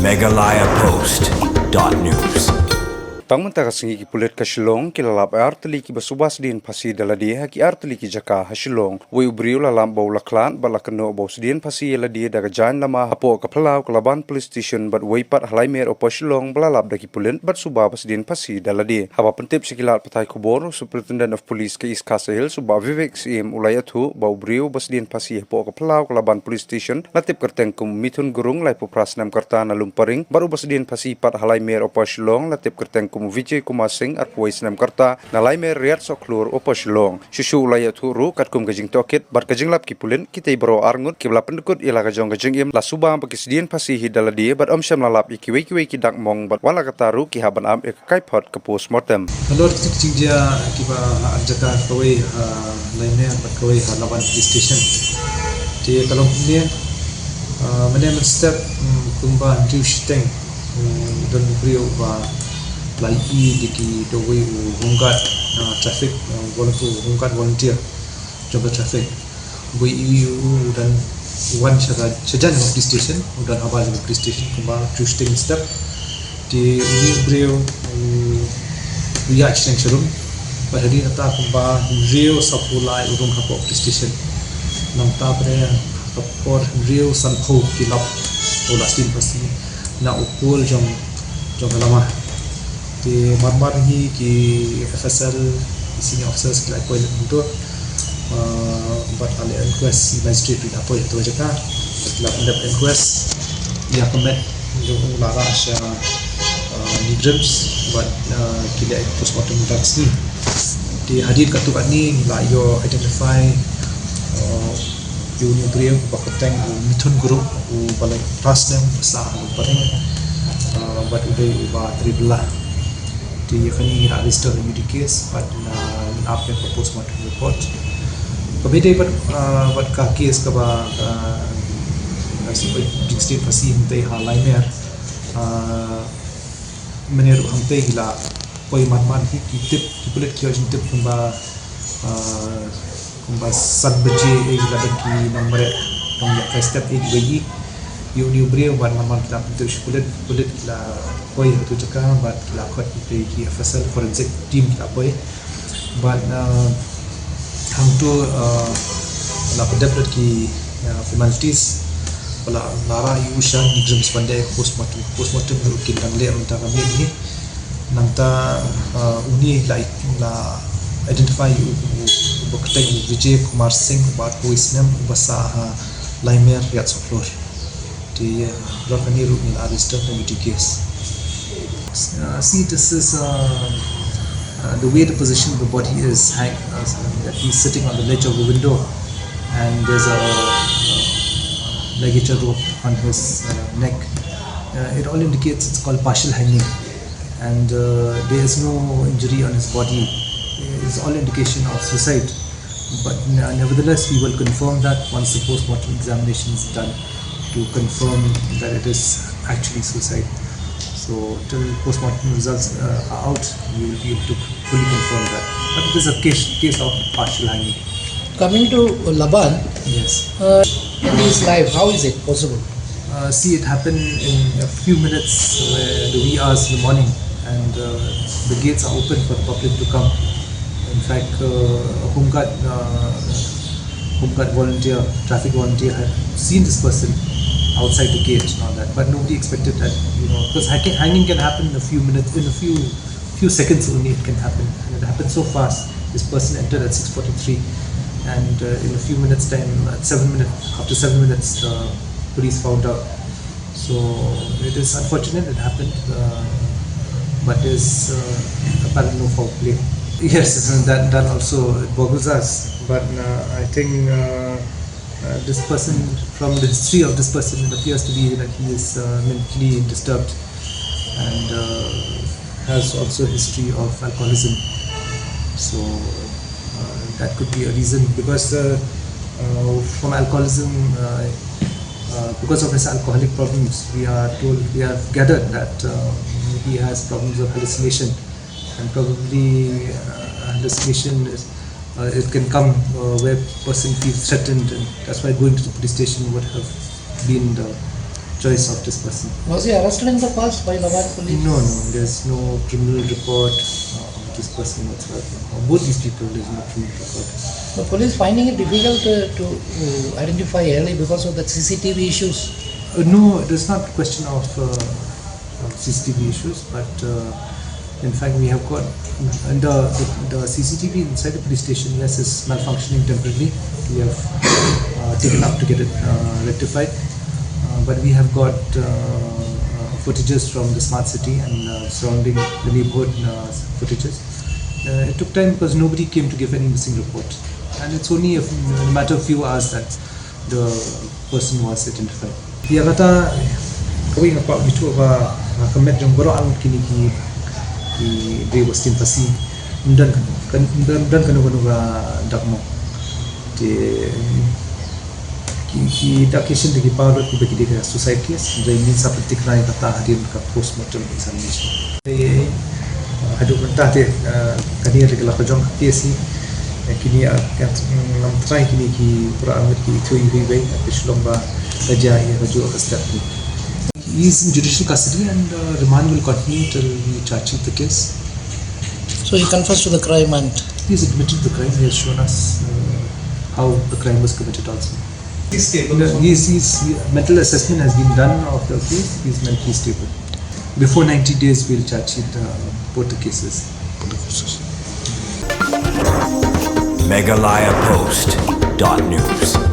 MeghalayaPost.news. Pangmanta kasingi pulit ka shillong kilalap ay artali ki basubas din Phasi daladi haki artali ki jaka ha shillong we ubriu lalam bau laklan balakano bau sidin Phasi ladi daga jan lama hapo ka phalau kalaban police station but we pat halai mer opo shillong balalap daki pulit but suba basdin Phasi daladi haba pentip sikilat patai kubor superintendent of police ke iskasahil suba vivek sim ulayathu bau ubriu basdin Phasi hapo ka phalau kalaban police station latip kerteng kum mithun gurung lai puprasnam karta na lumparing baru basdin Phasi pat halai mer opo shillong latip kerteng kum Vijay Kumar Singh at Puwais Namkarta na laime Riyad Soklur o Shillong. Shushu ulayat huru kat kum gajing tokit bar gajing lap kipulin kitay baro arngut kibla pendukut ila gajong gajing im la subang pakisdian Phasi hidaladi bat omsyam lalap ikiwe kidak mong bat wala kataru kihaban am Ïaka Kaiphod postmortem. Kalau kecing dia kiba jaka kawai lainnya bat kawai lawan police station. Di kalau ni mana step kumba diusiteng dan beliau ba lai diki doi Ngut traffic volunteer jaga traffic bui dan wan sejan police station dan habal police station kumba Tuesday step di ini beliau ya cheng serum pada hari nata kumba rio sapulai urung hapo police station nang ta pre kapor rio sanpho kilap ola stin Phasi na upul jong lama di marmar hi ki FSL senior officers like point untuk buat alih inquest magistrate tidak apa itu aja kan setelah pendap inquest ia kemet untuk lara sya negrims buat kila postmortem drugs ni di hadir kat tempat ni la yo identify unit beliau bakateng mithun group balai prasnem besar paling buat udah ubah tribelah di kini register the case but after postmortem report kabede but ka case ka ba state Phasi te halai mer menurut hamte hila koi man ki tip pulit ki tip kumba sabje hila ki nomor tong ya step ek bagi you bring ban man kita untuk pulit la koi tu jaka bat la khot ki FSL forensic team kita boy but hang tu la pedapet ki formalities wala lara ushan exams pandai postmortem kin dang le menta kami ni nangta uni la identify bokateng Vijay Kumar Singh bat voice name basa laimer Riyad Soklur di lokani rukun register committee case. See, this is the way the position of the body is that he's sitting on the ledge of the window and there's a ligature rope on his neck. It all indicates it's called partial hanging and there is no injury on his body. It's all indication of suicide, but nevertheless we will confirm that once the postmortem examination is done to confirm that it is actually suicide. So till postmortem results are out, we will be able to fully confirm that. But it is a case of partial hanging. Coming to Laban, yes. In his life, how is it possible? See, it happened in a few minutes, the wee hours in the morning, and the gates are open for the public to come. In fact, home guard volunteer, traffic volunteer had seen this person outside the gate and all that, but nobody expected that, because hanging can happen in a few minutes, in a few seconds only it can happen, and it happened so fast. This person entered at 6:43 and in a few minutes time, after 7 minutes police found out. So it is unfortunate it happened, but there's apparently no foul play. Yes, that also boggles us, but I think this person, from the history of this person, it appears to be that he is mentally disturbed and has also a history of alcoholism. So that could be a reason, because from alcoholism, because of his alcoholic problems, we have gathered that he has problems of hallucination, and probably hallucination is it can come where person feels threatened, and that's why going to the police station would have been the choice of this person. Was he arrested in the past by Laban police? No, there's no criminal report of this person whatsoever. Of both these people, there's no criminal record. The police finding it difficult to identify early because of the CCTV issues. No, it is not a question of CCTV issues, but in fact we have got and the CCTV inside the police station, yes, is malfunctioning temporarily. We have taken up to get it rectified, but we have got footages from the smart city and surrounding the neighborhood footages. It took time because nobody came to give any missing report, and it's only a matter of few hours that the person was identified. Dia kata kau ingat pak itu apa kemet yang baru alam kini di Westin Phasi dan kanu dakmo di dak kisah di power di bagi dia suicide case dan ini seperti kena kata hadir ke postmortem examination. Hadu mentah dia kini ada kelak jong case kini akan try kini pura amat itu ibu shillong ba Raja Raju Akastak. He is in judicial custody and remand will continue till we charge the case. So he confessed to the crime and He has admitted the crime. He has shown us how the crime was committed also. He's stable. His mental assessment has been done of the case. He is mentally stable. Before 90 days we will charge both the cases. MeghalayaPost.news